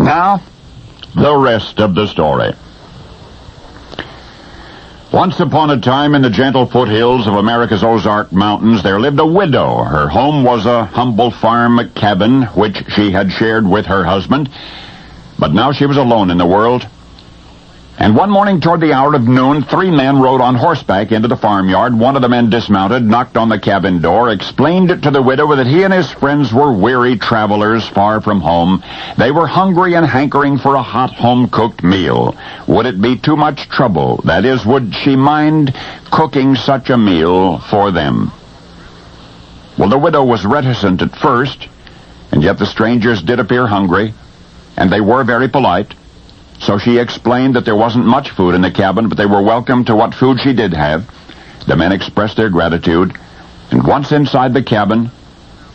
Now, the rest of the story. Once upon a time in the gentle foothills of America's Ozark Mountains, there lived a widow. Her home was a humble farm cabin, which she had shared with her husband. But now she was alone in the world. And one morning toward the hour of noon, 3 men rode on horseback into the farmyard. One of the men dismounted, knocked on the cabin door, explained to the widow that he and his friends were weary travelers far from home. They were hungry and hankering for a hot home-cooked meal. Would it be too much trouble? That is, would she mind cooking such a meal for them? Well, the widow was reticent at first, and yet the strangers did appear hungry, and they were very polite. So she explained that there wasn't much food in the cabin, but they were welcome to what food she did have. The men expressed their gratitude, and once inside the cabin,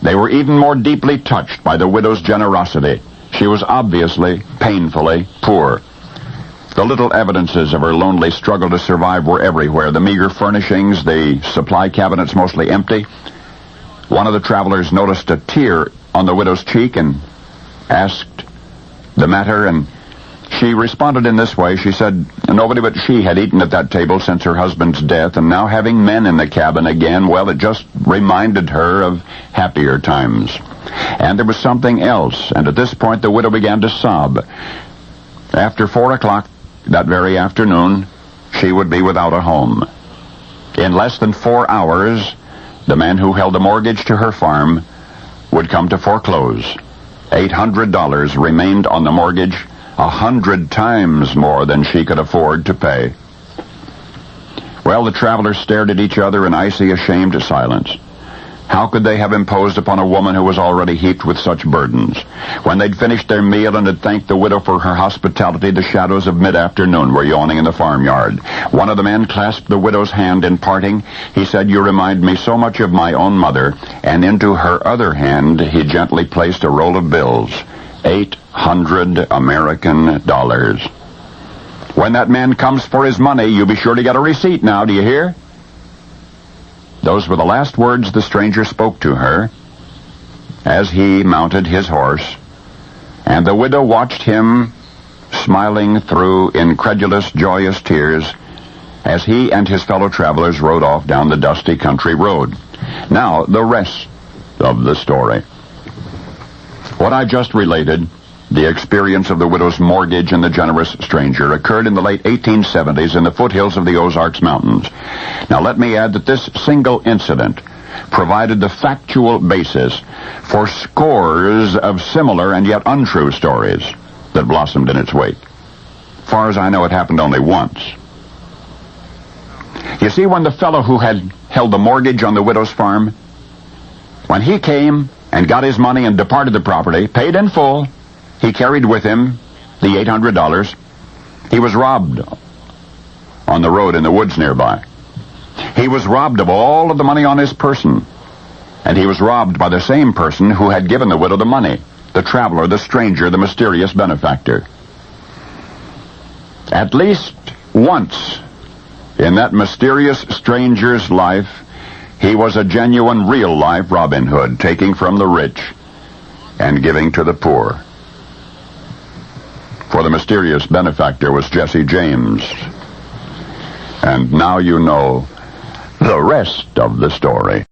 they were even more deeply touched by the widow's generosity. She was obviously painfully poor. The little evidences of her lonely struggle to survive were everywhere. The meager furnishings, the supply cabinets mostly empty. One of the travelers noticed a tear on the widow's cheek and asked the matter, and she responded in this way. She said nobody but she had eaten at that table since her husband's death, and now having men in the cabin again, well, it just reminded her of happier times. And there was something else, and at this point the widow began to sob. After 4 o'clock that very afternoon, she would be without a home. In less than 4 hours, the man who held the mortgage to her farm would come to foreclose. $800 remained on the mortgage, 100 times more than she could afford to pay. Well, the travelers stared at each other in icy, ashamed silence. How could they have imposed upon a woman who was already heaped with such burdens? When they'd finished their meal and had thanked the widow for her hospitality, the shadows of mid-afternoon were yawning in the farmyard. One of the men clasped the widow's hand in parting. He said, "You remind me so much of my own mother," and into her other hand he gently placed a roll of bills. 800 American dollars. "When that man comes for his money, you be sure to get a receipt now, do you hear?" Those were the last words the stranger spoke to her as he mounted his horse, and the widow watched him smiling through incredulous, joyous tears as he and his fellow travelers rode off down the dusty country road. Now, the rest of the story. What I just related, the experience of the widow's mortgage and the generous stranger, occurred in the late 1870s in the foothills of the Ozarks Mountains. Now let me add that this single incident provided the factual basis for scores of similar and yet untrue stories that blossomed in its wake. As far as I know, it happened only once. You see, when the fellow who had held the mortgage on the widow's farm, when he came and got his money and departed the property, paid in full, he carried with him the $800. He was robbed on the road in the woods nearby. He was robbed of all of the money on his person, and he was robbed by the same person who had given the widow the money, the traveler, the stranger, the mysterious benefactor. At least once in that mysterious stranger's life, he was a genuine, real-life Robin Hood, taking from the rich and giving to the poor. For the mysterious benefactor was Jesse James. And now you know the rest of the story.